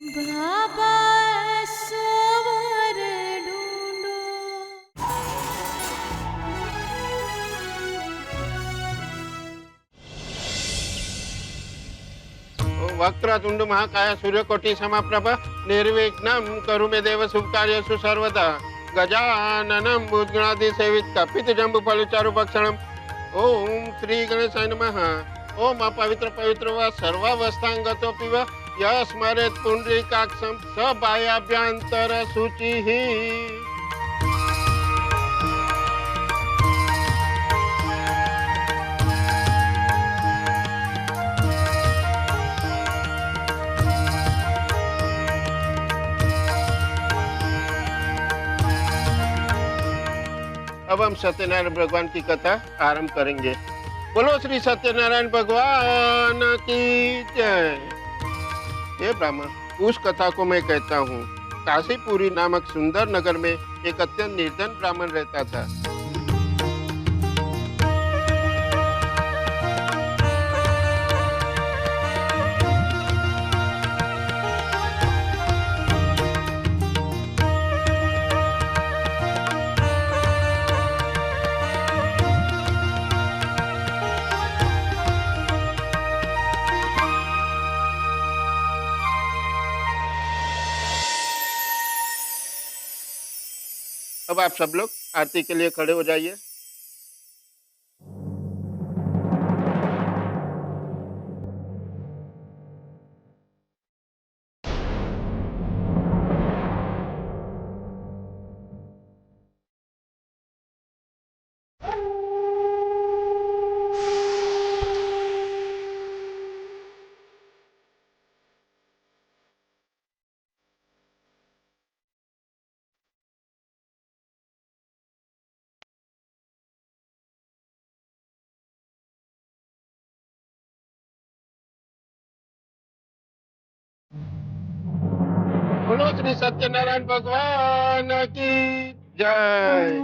बाबा सवर ढूंढो। वक्रतुंड महाकाय सूर्यकोटि समप्रभ निर्विघ्नं कुरु मे देव शुभकार्येषु सर्वदा गजाननं भूतगणादि सेवित कपितजम्बुफलचारुभक्षणम् ओम श्री गणेशाय नमः। ओम अपवित्र पवित्र व सर्वावस्थांगतोऽपि व यः स्मरेत् पुंडरीकाक्षं स बाह्याभ्यन्तर शुचिः। अब हम सत्यनारायण भगवान की कथा आरंभ करेंगे। बोलो श्री सत्यनारायण भगवान की जय। हे ब्राह्मण, उस कथा को मैं कहता हूँ। काशीपुरी नामक सुंदर नगर में एक अत्यंत निर्धन ब्राह्मण रहता था। अब आप सब लोग आरती के लिए खड़े हो जाइए। बोलो श्री सत्यनारायण भगवान की जय।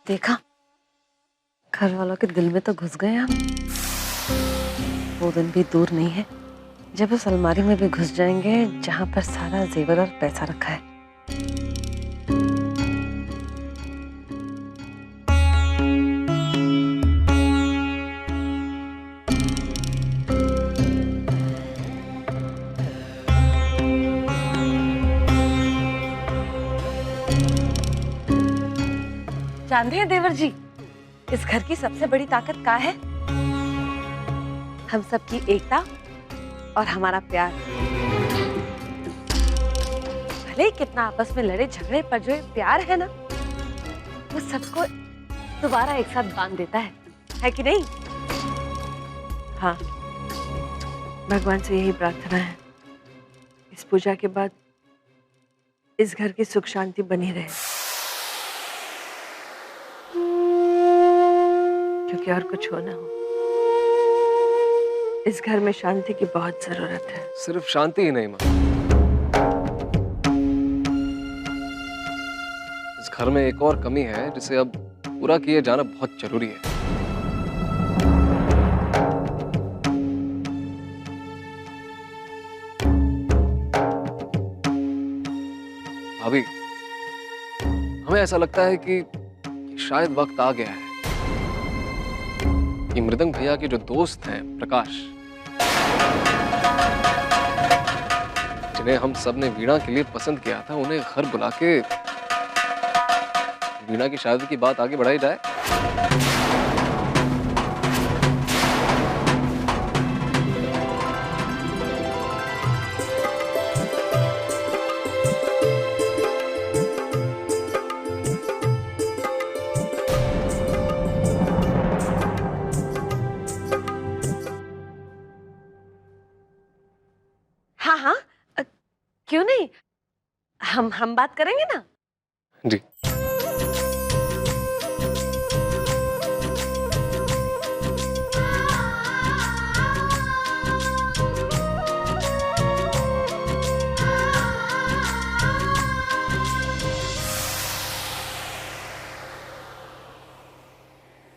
देखा, घर वालों के दिल में तो घुस गए हम। वो दिन भी दूर नहीं है जब उस अलमारी में भी घुस जाएंगे जहां पर सारा जेवर और पैसा रखा है। जानते हैं देवर जी, इस घर की सबसे बड़ी ताकत क्या है? हम सबकी एकता और हमारा प्यार। भले ही कितना आपस में लड़े झगड़े, पर जो ये प्यार है ना, वो सबको दोबारा एक साथ बांध देता है कि नहीं? हाँ, भगवान से यही प्रार्थना है, इस पूजा के बाद इस घर की सुख शांति बनी रहे, क्योंकि और कुछ हो ना हो, इस घर में शांति की बहुत जरूरत है। सिर्फ शांति ही नहीं मां, इस घर में एक और कमी है जिसे अब पूरा किए जाना बहुत जरूरी है। भाभी, हमें ऐसा लगता है कि शायद वक्त आ गया है कि मृदंग भैया के जो दोस्त हैं प्रकाश, जिन्हें हम सब ने वीणा के लिए पसंद किया था, उन्हें घर बुला के वीणा की शादी की बात आगे बढ़ाई जाए। हाँ हाँ, क्यों नहीं, हम बात करेंगे ना। जी।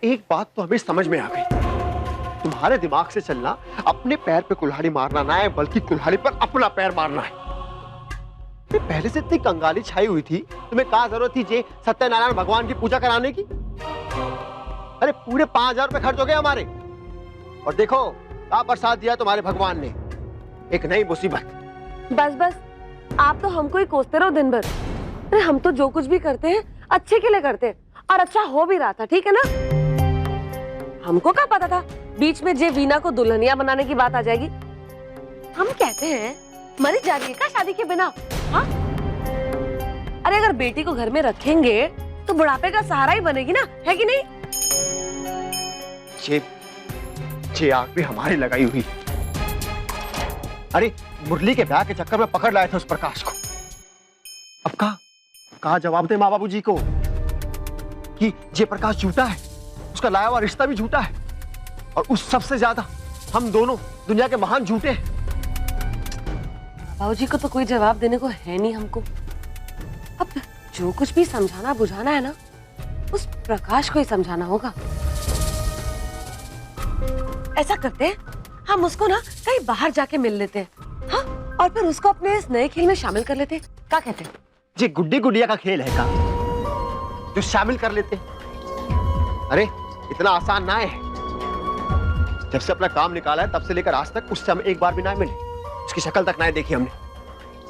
एक एक बात तो हमें समझ में आ गई, तुम्हारे दिमाग से चलना अपने पैर पे कुल्हाड़ी मारना ना है, बल्कि कुल्हाड़ी पर अपना पैर मारना है। पहले से इतनी कंगाली छाई हुई थी, तुम्हें क्या जरूरत थी जे सत्यनारायण भगवान की पूजा कराने की? अरे पूरे 5,000 रुपए खर्च हो गए हमारे, और देखो क्या प्रसाद दिया तुम्हारे भगवान ने, एक नई मुसीबत। बस बस, आप तो हमको ही कोसते रहो दिन भर। अरे हम तो जो कुछ भी करते हैं अच्छे के लिए करते हैं, और अच्छा हो भी रहा था, ठीक है ना? हमको क्या पता था बीच में जे वीना को दुल्हनिया बनाने की बात आ जाएगी। हम कहते हैं मरी जा रही है क्या शादी के बिना? हाँ, अरे अगर बेटी को घर में रखेंगे तो बुढ़ापे का सहारा ही बनेगी ना, है कि नहीं? जे आग भी हमारी लगाई हुई। अरे मुरली के ब्याह के चक्कर में पकड़ लाए थे उस प्रकाश को। अब कहा जवाब दे माँ बाबू जी को कि जे प्रकाश झूठा है, उसका लाया हुआ रिश्ता भी झूठा है, और उस सबसे ज्यादा हम दोनों दुनिया के महान झूठे हैं। बाबूजी को तो कोई जवाब देने को है नहीं हमको। अब जो कुछ भी समझाना बुझाना है ना, उस प्रकाश को ही समझाना होगा। ऐसा करते हैं, हम उसको ना कहीं बाहर जाके मिल लेते हैं, हाँ? और फिर उसको अपने इस नए खेल में शामिल कर लेते हैं। क्या कहते हैं? जी गुड्डी गुड़िया का खेल है का जो शामिल कर लेते हैं? अरे इतना आसान ना है। जब से अपना काम निकाला है तब से लेकर आज तक उससे हम एक बार भी ना मिले, उसकी शक्ल तक ना देखी हमने,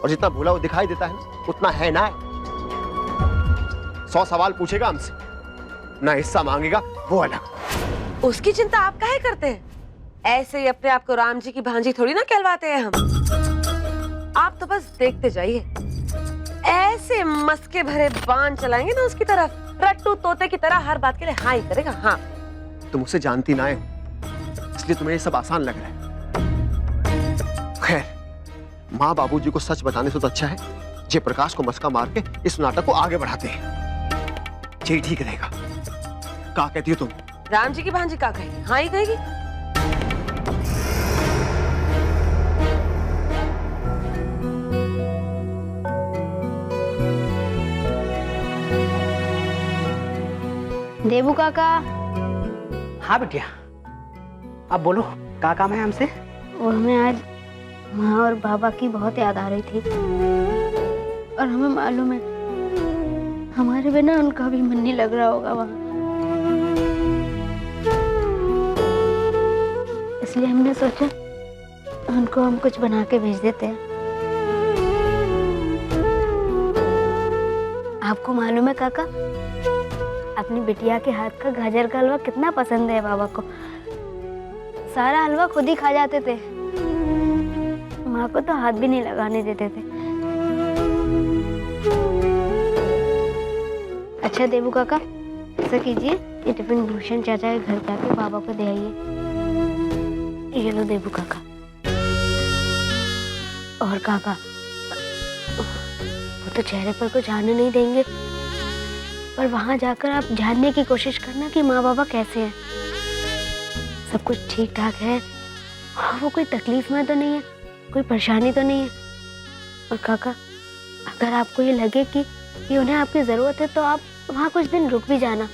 और जितना भूला वो दिखाई देता है ना, उतना है ना है। 100 सवाल पूछेगा हमसे, ना हिस्सा मांगेगा वो अलग। उसकी चिंता आप काहे करते हैं? ऐसे ही अपने आप को राम जी की भांजी थोड़ी ना कहलवाते हैं हम। आप तो बस देखते जाइए, ऐसे मस्के भरे बाण चलाएंगे ना उसकी तरफ, रट्टू तोते की तरह हर बात के लिए हाँ ही करेगा। हाँ, तुम उसे जानती ना है, इसलिए तुम्हें ये सब आसान लग रहा है। खैर, माँ बाबूजी को सच बताने से तो अच्छा है जय प्रकाश को मस्का मार के इस नाटक को आगे बढ़ाते हैं। यही ठीक रहेगा। क्या कहती हो तुम? राम जी की भांजी क्या कहेगी? हाँ ही कहेगी। देबू काका। हाँ बिटिया, अब बोलो क्या काम है हमसे? वो हमें आज माँ और बाबा की बहुत याद आ रही थी, और हमें मालूम है हमारे बिना उनका भी मन नहीं लग रहा होगा वहाँ। इसलिए हमने सोचा उनको हम कुछ बना के भेज देते हैं। आपको मालूम है काका, अपनी बिटिया के हाथ का गाजर का हलवा कितना पसंद है बाबा को। सारा हलवा खुद ही खा जाते थे, माँ को तो हाथ भी नहीं लगाने देते थे। अच्छा देबू काका, ऐसा कीजिए, ये टिफिन भूषण चाचा के घर जाके बाबा को दे आइए। ये लो देबू काका। और काका, वो तो चेहरे पर कुछ आने नहीं देंगे, पर वहां जाकर आप जानने की कोशिश करना कि माँ बाबा कैसे हैं, सब कुछ ठीक ठाक है, वो कोई तकलीफ में तो नहीं है, कोई परेशानी तो नहीं है। और काका, अगर आपको ये लगे कि उन्हें आपकी जरूरत है तो आप वहाँ कुछ दिन रुक भी जाना।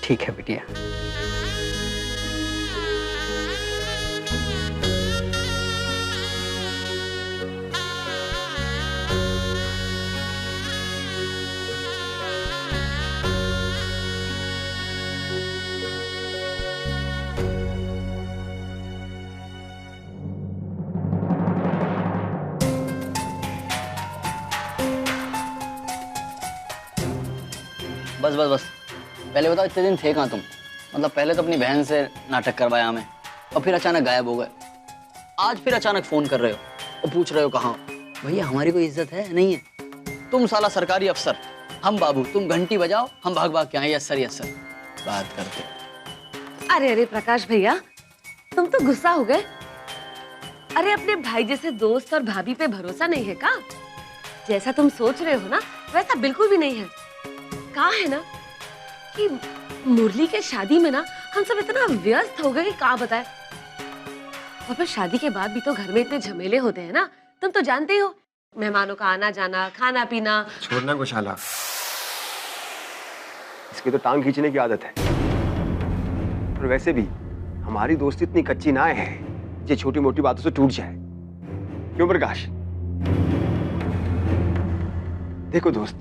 ठीक है बिटिया। बस बस बस, पहले बताओ इतने दिन थे कहाँ तुम? मतलब पहले तो अपनी बहन से नाटक करवाया हमें, और फिर अचानक गायब हो गए। आज फिर अचानक फोन कर रहे हो और पूछ रहे हो कहाँ? भैया हमारी कोई इज्जत है नहीं है? तुम साला सरकारी अफसर, हम बाबू, तुम घंटी बजाओ हम भाग भाग के आए। यस सर बात करते। अरे अरे प्रकाश भैया, तुम तो गुस्सा हो गए। अरे अपने भाई जैसे दोस्त और भाभी पे भरोसा नहीं है का? जैसा तुम सोच रहे हो ना, वैसा बिल्कुल भी नहीं है। कहा है ना कि मुरली के शादी में ना हम सब इतना व्यस्त हो गए कि क्या बताए। और फिर शादी के बाद भी तो घर में इतने झमेले होते हैं ना, तुम तो जानते ही हो, मेहमानों का आना जाना, खाना पीना। छोड़ना गोशाला, इसकी तो टांग खींचने की आदत है। और वैसे भी हमारी दोस्ती इतनी कच्ची ना है ये छोटी मोटी बातों से टूट जाए। क्यों प्रकाश? देखो दोस्त,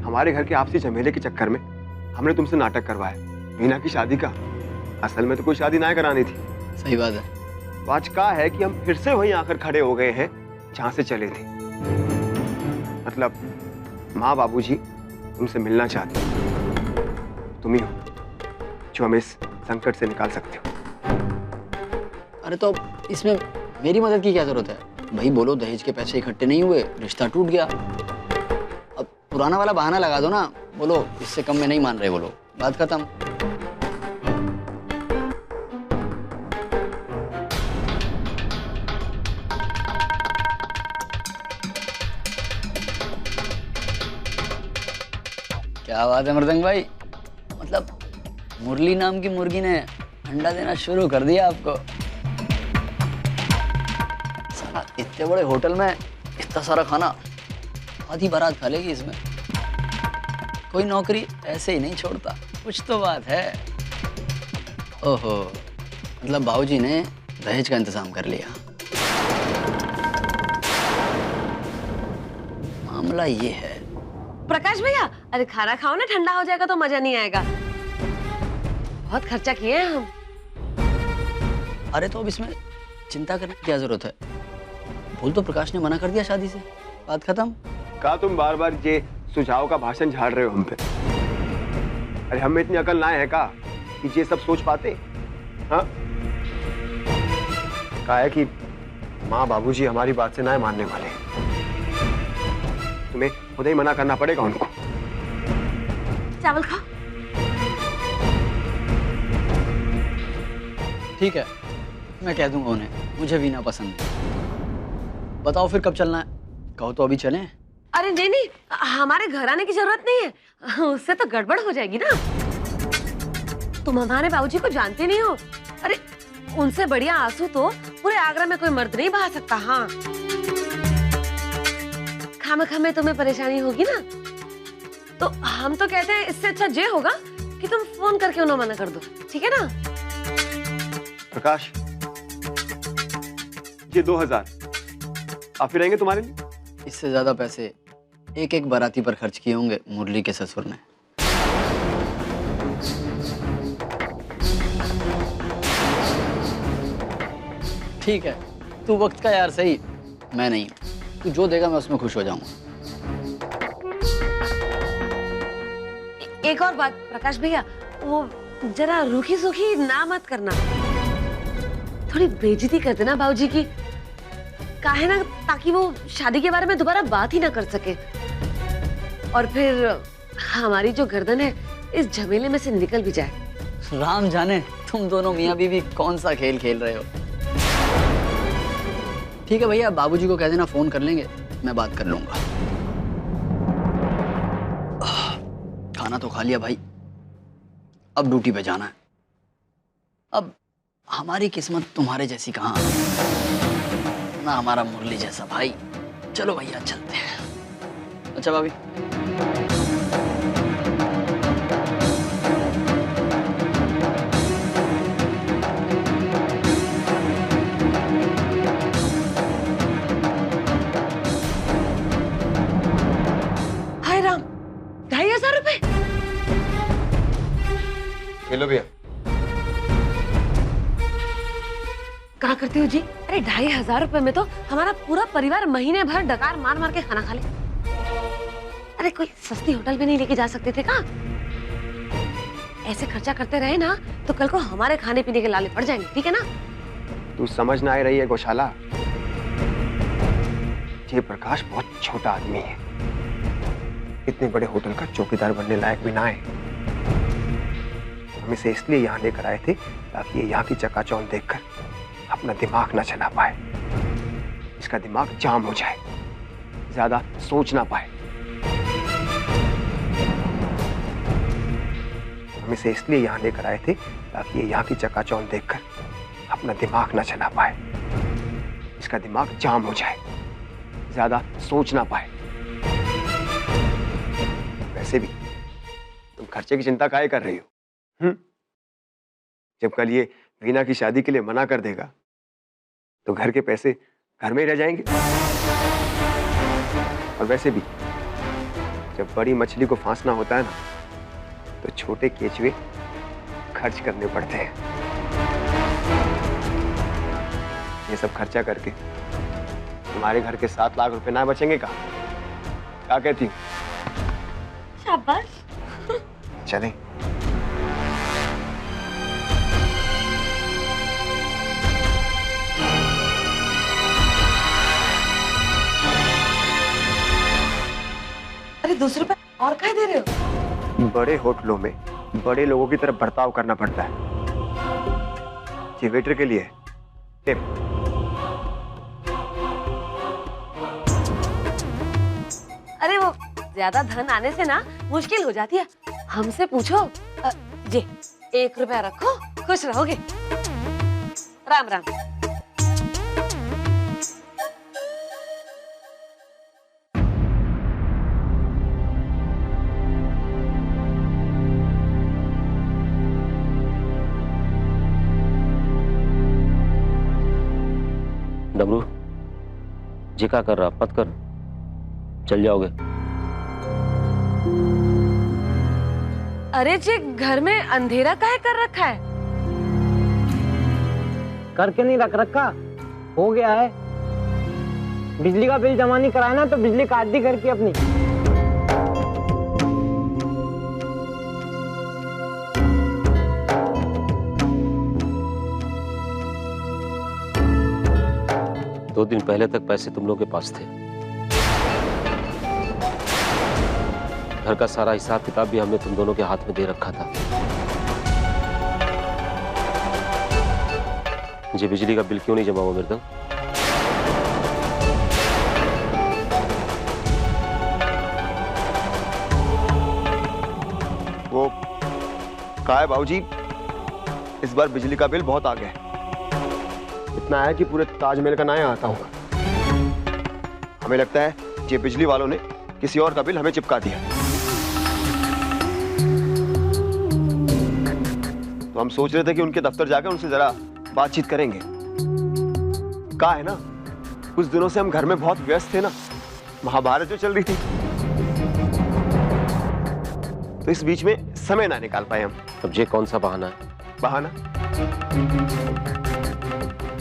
हमारे घर के आपसी झमेले के चक्कर में हमने तुमसे नाटक करवाया मीना की शादी का। असल में तो कोई शादी ना करानी थी। सही बात है। तो आज का है कि हम फिर से वहीं आकर खड़े हो गए हैं जहां से चले थे। मतलब माँ बाबूजी तुमसे मिलना चाहते हो। तुम ही हो जो हमें इस संकट से निकाल सकते हो। अरे तो इसमें मेरी मदद की क्या जरूरत है? भाई बोलो दहेज के पैसे इकट्ठे नहीं हुए, रिश्ता टूट गया। अब पुराना वाला बहाना लगा दो ना, बोलो इससे कम में नहीं मान रहे, बोलो बात खत्म। क्या बात है मृदंग भाई, मतलब मुरली नाम की मुर्गी ने अंडा देना शुरू कर दिया आपको। साला इतने बड़े होटल में इतना सारा खाना, आधी बारात खा लेगी इसमें। कोई नौकरी ऐसे ही नहीं छोड़ता, कुछ तो बात है। ओहो, मतलब बाबूजी ने दहेज का इंतजाम कर लिया। मामला ये है। प्रकाश भैया, अरे खाना खाओ ना, ठंडा हो जाएगा तो मजा नहीं आएगा। बहुत खर्चा किए हैं हम। अरे तो अब इसमें चिंता करने की क्या जरूरत है? बोल तो प्रकाश ने मना कर दिया शादी से, बात खत्म। कहा तुम बार बार ये सुझाव का भाषण झाड़ रहे हो हम पे। अरे हम में इतनी अकल ना है का कि ये सब सोच पाते? हाँ, कहा है कि माँ बाबूजी हमारी बात से ना मानने वाले। तुम्हें खुद ही मना करना पड़ेगा उनको। चावल खाओ। ठीक है, मैं कह दूंगा उन्हें, मुझे भी ना पसंद है। बताओ फिर कब चलना है? कहो तो अभी चलें। अरे नहीं नहीं, हमारे घर आने की जरूरत नहीं है, उससे तो गड़बड़ हो जाएगी ना। तुम हमारे बाबूजी को जानते नहीं हो। अरे उनसे बढ़िया आंसू तो पूरे आगरा में कोई मर्द नहीं बहा सकता। हाँ, खामखा में तुम्हें परेशानी होगी ना, तो हम तो कहते हैं इससे अच्छा ये होगा कि तुम फोन करके उन्हें मना कर दो, ठीक है ना? प्रकाश, ये 2000 काफी रहेंगे तुम्हारे लिए? इससे ज्यादा पैसे एक एक बाराती पर खर्च किए होंगे मुरली के ससुर ने। ठीक है, तू वक्त का यार सही, मैं नहीं। तू जो देगा मैं उसमें खुश हो जाऊंगा। एक और बात प्रकाश भैया, वो जरा रूखी सूखी ना मत करना, थोड़ी बेइज्जती कर देना बाबूजी की, काहे ना, ताकि वो शादी के बारे में दोबारा बात ही ना कर सके। और फिर हमारी जो गर्दन है इस झमेले में से निकल भी जाए। राम जाने तुम दोनों मियाँ बीवी कौन सा खेल खेल रहे हो। ठीक है भैया, बाबूजी को कह देना फोन कर लेंगे, मैं बात कर लूंगा। खाना तो खा लिया भाई, अब ड्यूटी पे जाना है। अब हमारी किस्मत तुम्हारे जैसी कहाँ, ना हमारा मुरली जैसा भाई। चलो भैया चलते हैं। अच्छा भाभी। हाय राम, 2500 रुपए। हेलो भैया। क्या करते हो जी? अरे 2500 रुपए में तो हमारा पूरा परिवार महीने भर डकार मार मार के खाना खा ले। अरे कोई सस्ती होटल भी नहीं लेके जा सकते थे क्या? ऐसे खर्चा करते रहे ना तो कल को हमारे खाने पीने के लाले पड़ जाएंगे, ठीक है ना? तू समझ ना आ रही है गौशाला, ये प्रकाश बहुत छोटा आदमी है, इतने बड़े होटल का चौकीदार बनने लायक भी ना है। हम इसे इसलिए यहाँ लेकर आए थे ताकि ये यहाँ की चकाचौंध देखकर अपना दिमाग ना चला पाए, इसका दिमाग जाम हो जाए, ज्यादा सोच ना पाए। हम इसे इसलिए यहाँ लेकर आए थे ताकि ये यहाँ की चकाचौंध देखकर अपना दिमाग ना चला पाए, इसका दिमाग जाम हो जाए, ज्यादा सोच ना पाए। वैसे भी तुम खर्चे की चिंता काहे कर रही हो? जब कल ये वीना की शादी के लिए मना कर देगा तो घर के पैसे घर में ही रह जाएंगे। और वैसे भी जब बड़ी मछली को फांसना होता है ना तो छोटे केचुए खर्च करने पड़ते हैं। ये सब खर्चा करके तुम्हारे घर के 7 लाख रुपए ना बचेंगे कहाँ? क्या कहती हूँ? शाबाश। चलें। अरे 200 रुपए और कहाँ दे रहे हो? बड़े होटलों में बड़े लोगों की तरफ बर्ताव करना पड़ता है। ये वेटर के लिए टिप। अरे वो ज्यादा धन आने से ना मुश्किल हो जाती है। हमसे पूछो। ये 1 रुपया रखो, खुश रहोगे। राम राम। डमरू जी क्या कर रहा? मत कर, चल जाओगे। अरे जी घर में अंधेरा काहे कर रखा है? करके नहीं रख रखा, हो गया है। बिजली का बिल जमा नहीं कराया ना तो बिजली काट दी घर की अपनी। दो दिन पहले तक पैसे तुम लोगों के पास थे। घर का सारा हिसाब किताब भी हमने तुम दोनों के हाथ में दे रखा था। जी बिजली का बिल क्यों नहीं जमा हुआ मेरे तक? वो कहा है बाबूजी, इस बार बिजली का बिल बहुत आ गया है। इतना है कि पूरे ताजमहल का नाया आता होगा। हमें लगता है ये बिजली वालों ने किसी और का बिल हमें चिपका दिया। तो हम सोच रहे थे कि उनके दफ्तर जाकर उनसे जरा बातचीत करेंगे। कहा है ना, कुछ दिनों से हम घर में बहुत व्यस्त थे ना, महाभारत जो चल रही थी, तो इस बीच में समय ना निकाल पाए हम। अब ये कौन सा बहाना है? बहाना?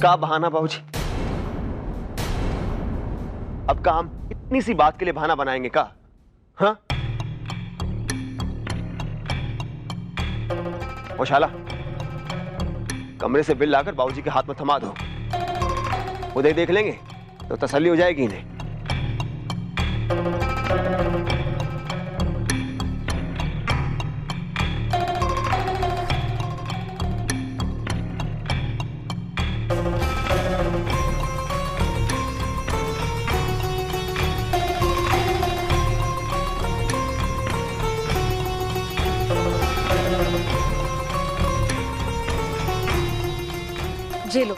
का बहाना बाबूजी? अब का हम इतनी सी बात के लिए बहाना बनाएंगे का? हाँ? ओ शाला, कमरे से बिल लाकर बाबूजी के हाथ में थमा दो। उधर देख लेंगे तो तसल्ली हो जाएगी इन्हें। जे लो,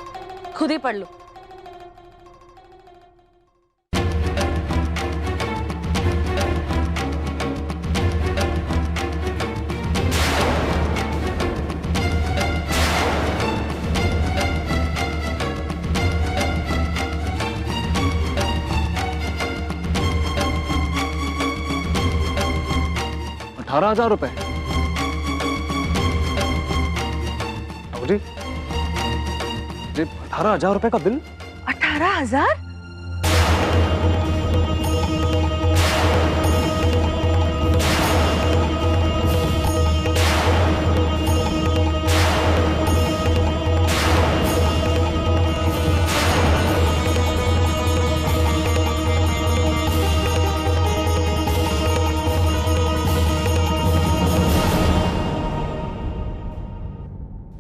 खुद ही पढ़ लो। ₹18,000। जी 18,000 रुपए का बिल? 18,000?